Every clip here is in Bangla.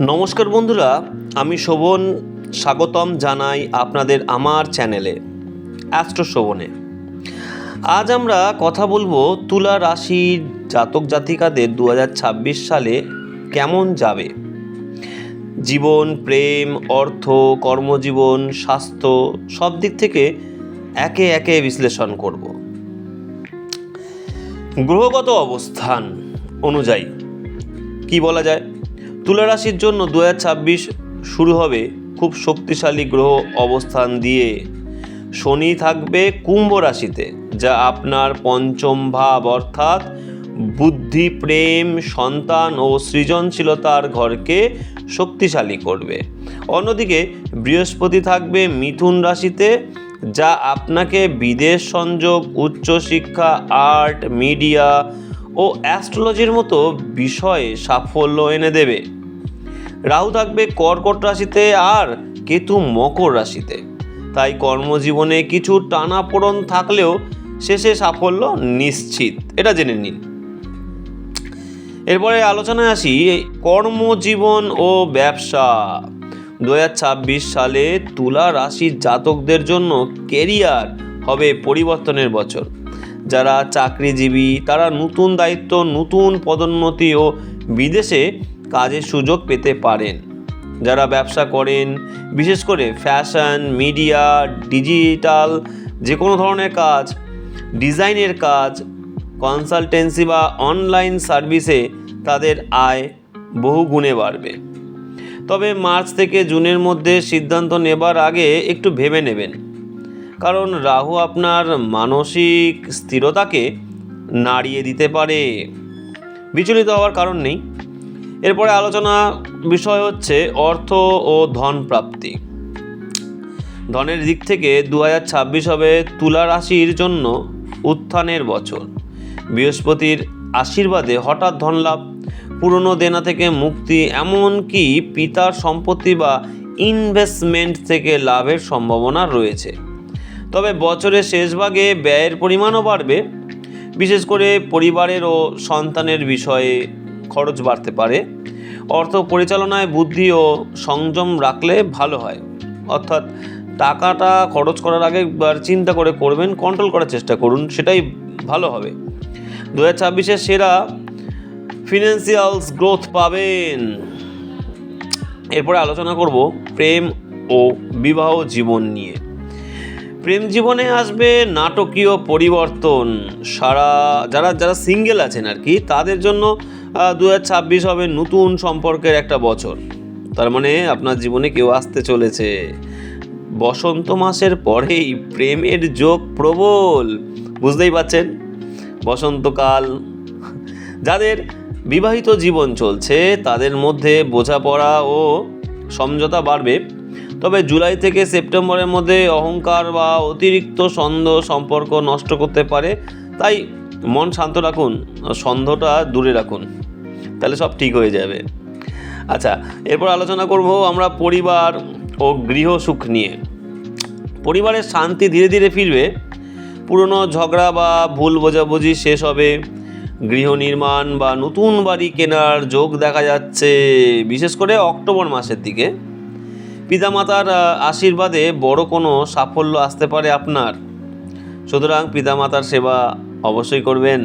নমস্কার বন্ধুরা, আমি শোভন স্বাগতম জানাই আপনাদের আমার চ্যানেলে অ্যাস্ট্রো শোভনে। আজ আমরা কথা বলবো তুলা রাশির জাতক জাতিকাদের 2026 সালে কেমন যাবে। জীবন, প্রেম, অর্থ, কর্মজীবন, স্বাস্থ্য সব দিক থেকে একে একে বিশ্লেষণ করব। গ্রহগত অবস্থান অনুযায়ী কি বলা যায়, তুলা রাশির জন্য 2026 শুরু হবে খুব শক্তিশালী গ্রহ অবস্থান দিয়ে। শনি থাকবে কুম্ভ রাশিতে, যা আপনার পঞ্চম ভাব অর্থাৎ বুদ্ধি, প্রেম, সন্তান ও সৃজনশীলতার ঘরকে শক্তিশালী করবে। অন্যদিকে বৃহস্পতি থাকবে মিথুন রাশিতে, যা আপনাকে বিদেশ সংযোগ, উচ্চশিক্ষা, আর্ট, মিডিয়া ও অ্যাস্ট্রোলজির মতো বিষয়ে সাফল্য এনে দেবে। রাহু থাকবে কর্কট রাশিতে আর কেতু মকর রাশিতে, তাই কর্মজীবনে কিছু টানাপোড়েন থাকলেও শেষে সাফল্য নিশ্চিত, এটা জেনে নিন। এরপরে আলোচনায় আসি কর্মজীবন ও ব্যবসা। 2026 সালে তুলা রাশির জাতকদের জন্য কেরিয়ার হবে পরিবর্তনের বছর। যারা চাকরিজীবী তারা নতুন দায়িত্ব, নতুন পদোন্নতি ও বিদেশে কাজের সুযোগ পেতে পারেন। যারা ব্যবসা করেন, বিশেষ করে ফ্যাশন, মিডিয়া, ডিজিটাল যে কোনো ধরনের কাজ, ডিজাইনের কাজ, কনসালটেন্সি বা অনলাইন সার্ভিসে তাদের আয় বহু গুণে বাড়বে। তবে মার্চ থেকে জুনের মধ্যে সিদ্ধান্ত নেবার আগে একটু ভেবে নেবেন, কারণ রাহু আপনার মানসিক স্থিরতাকে নাড়িয়ে দিতে পারে। বিচলিত হওয়ার কারণ নেই। এরপরে আলোচনা বিষয় হচ্ছে অর্থ ও ধন প্রাপ্তি। ধনের দিক থেকে 2026 হবে তুলা রাশির জন্য উত্থানের বছর। বৃহস্পতির আশীর্বাদে হঠাৎ ধন লাভ, পুরনো দেনা থেকে মুক্তি, এমনকি পিতার সম্পত্তি বা ইনভেস্টমেন্ট থেকে লাভের সম্ভাবনা রয়েছে। তবে বছরের শেষ ভাগে ব্যয়ের পরিমাণও বাড়বে, বিশেষ করে পরিবারের ও সন্তানের বিষয়ে খরচ বাড়তে পারে। অর্থ পরিচালনায় বুদ্ধি ও সংযম রাখলে ভালো হয়, অর্থাৎ টাকাটা খরচ করার আগে একবার চিন্তা করে করবেন, কন্ট্রোল করার চেষ্টা করুন, সেটাই ভালো হবে। 2026-এর সেরা ফিনান্সিয়ালস গ্রোথ পাবেন। এরপরে আলোচনা করব প্রেম ও বিবাহ জীবন নিয়ে। প্রেম জীবনে আসবে নাটকীয় পরিবর্তন। যারা সিঙ্গেল আছেন আর কি, তাদের জন্য 2026 হবে নতুন সম্পর্কের একটা বছর। তার মানে আপনার জীবনে কেউ আসতে চলেছে। বসন্ত মাসের পরেই প্রেমের যোগ প্রবল, বুঝতেই পারছেন। বসন্তকাল। যাদের বিবাহিত জীবন চলছে তাদের মধ্যে বোঝাপড়া ও সমঝোতা বাড়বে। তবে জুলাই থেকে সেপ্টেম্বরের মধ্যে অহংকার বা অতিরিক্ত সন্দেহ সম্পর্ক নষ্ট করতে পারে, তাই মন শান্ত রাখুন, সন্দেহটা দূরে রাখুন, তাহলে সব ঠিক হয়ে যাবে। আচ্ছা, এরপর আলোচনা করব আমরা পরিবার ও গৃহসুখ নিয়ে। পরিবারের শান্তি ধীরে ধীরে ফিরবে, পুরনো ঝগড়া বা ভুল বোঝাবুঝি শেষ হবে। গৃহ নির্মাণ বা নতুন বাড়ি কেনার যোগ দেখা যাচ্ছে, বিশেষ করে অক্টোবর মাসের দিকে। পিতামাতার আশীর্বাদে বড় কোনো সাফল্য আসতে পারে আপনার, সুতরাং পিতামাতার সেবা অবশ্যই করবেন।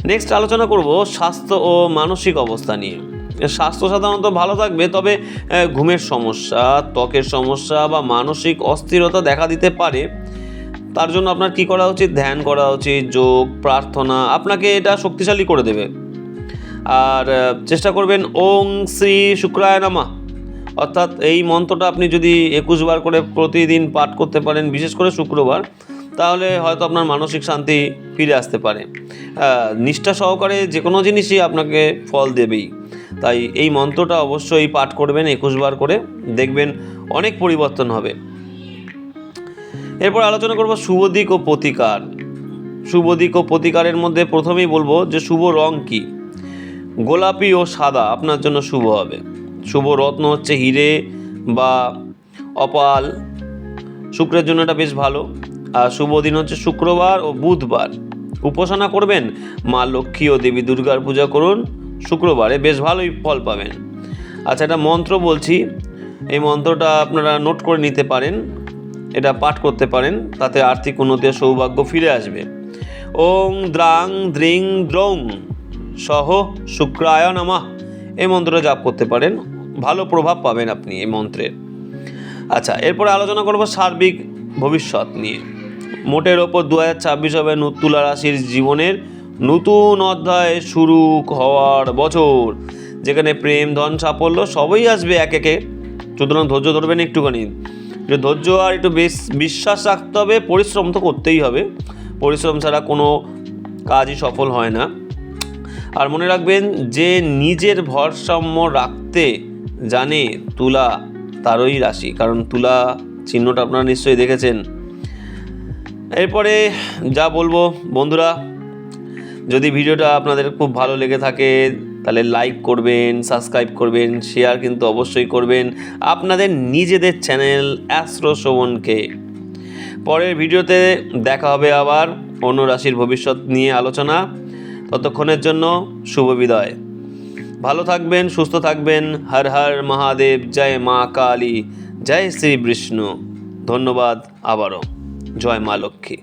নেক্সট আলোচনা করব স্বাস্থ্য ও মানসিক অবস্থা নিয়ে। স্বাস্থ্য সাধারণত ভালো থাকবে, তবে ঘুমের সমস্যা, ত্বকের সমস্যা বা মানসিক অস্থিরতা দেখা দিতে পারে। তার জন্য আপনার কি করা উচিত? ধ্যান করা উচিত, যোগ, প্রার্থনা আপনাকে এটা শক্তিশালী করে দেবে। আর চেষ্টা করবেন ওং শ্রী শুক্রায় নমঃ, অর্থাৎ এই মন্ত্রটা আপনি যদি 21 বার করে প্রতিদিন পাঠ করতে পারেন, বিশেষ করে শুক্রবার, তাহলে হয়তো আপনার মানসিক শান্তি ফিরে আসতে পারে। নিষ্ঠা সহকারে যে কোনো জিনিসই আপনাকে ফল দেবেই, তাই এই মন্ত্রটা অবশ্যই পাঠ করবেন 21 বার করে, দেখবেন অনেক পরিবর্তন হবে। এরপর আলোচনা করব শুভ দিক ও প্রতিকার। শুভ দিক ও প্রতিকারের মধ্যে প্রথমেই বলবো যে শুভ রং কি। গোলাপি ও সাদা আপনার জন্য শুভ হবে। শুভ রত্ন হচ্ছে হিরে বা অপাল, শুক্রের জন্য এটা বেশ ভালো। আর শুভ দিন হচ্ছে শুক্রবার ও বুধবার। উপাসনা করবেন মা লক্ষ্মী ও দেবী দুর্গার পূজা করুন শুক্রবারে, বেশ ভালোই ফল পাবেন। আচ্ছা, এটা মন্ত্র বলছি, এই মন্ত্রটা আপনারা নোট করে নিতে পারেন, এটা পাঠ করতে পারেন, তাতে আর্থিক উন্নতি ও সৌভাগ্য ফিরে আসবে। ওং দ্রাং দ্রিং দ্রৌং সহ শুক্রায় নমঃ, এই মন্ত্রটা জাপ করতে পারেন, ভালো প্রভাব পাবেন আপনি এই মন্ত্রের। আচ্ছা, এরপরে আলোচনা করব সার্বিক ভবিষ্যৎ নিয়ে। মোটের ওপর 2026 হবে তুলা রাশির জীবনের নতুন অধ্যায় শুরু হওয়ার বছর, যেখানে প্রেম, ধন, সাফল্য সবই আসবে এক একে। সুতরাং ধৈর্য ধরবেন একটুখানি, যে ধৈর্য আর একটু বিশ্বাস রাখতে হবে, পরিশ্রম তো করতেই হবে, পরিশ্রম ছাড়া কোনো কাজই সফল হয় না। আর মনে রাখবেন, যে নিজের ভারসাম্য রাখতে জানে তুলা তারই রাশি, কারণ তুলা চিহ্নটা আপনারা নিশ্চয়ই দেখেছেন। এরপরে যা বলবো বন্ধুরা, যদি ভিডিওটা আপনাদের খুব ভালো লেগে থাকে তাহলে লাইক করবেন, সাবস্ক্রাইব করবেন, শেয়ার কিন্তু অবশ্যই করবেন আপনাদের নিজেদের চ্যানেল অ্যাস্ট্রো শোভনকে। পরের ভিডিওতে দেখা হবে আবার অন্য রাশির ভবিষ্যৎ নিয়ে আলোচনা। ততক্ষণের জন্য শুভ বিদায়। ভালো থাকবেন, সুস্থ থাকবেন। হর হর মহাদেব, জয় মা কালী, জয় শ্রী বিষ্ণু। ধন্যবাদ আবারও। জয় মা লক্ষ্মী।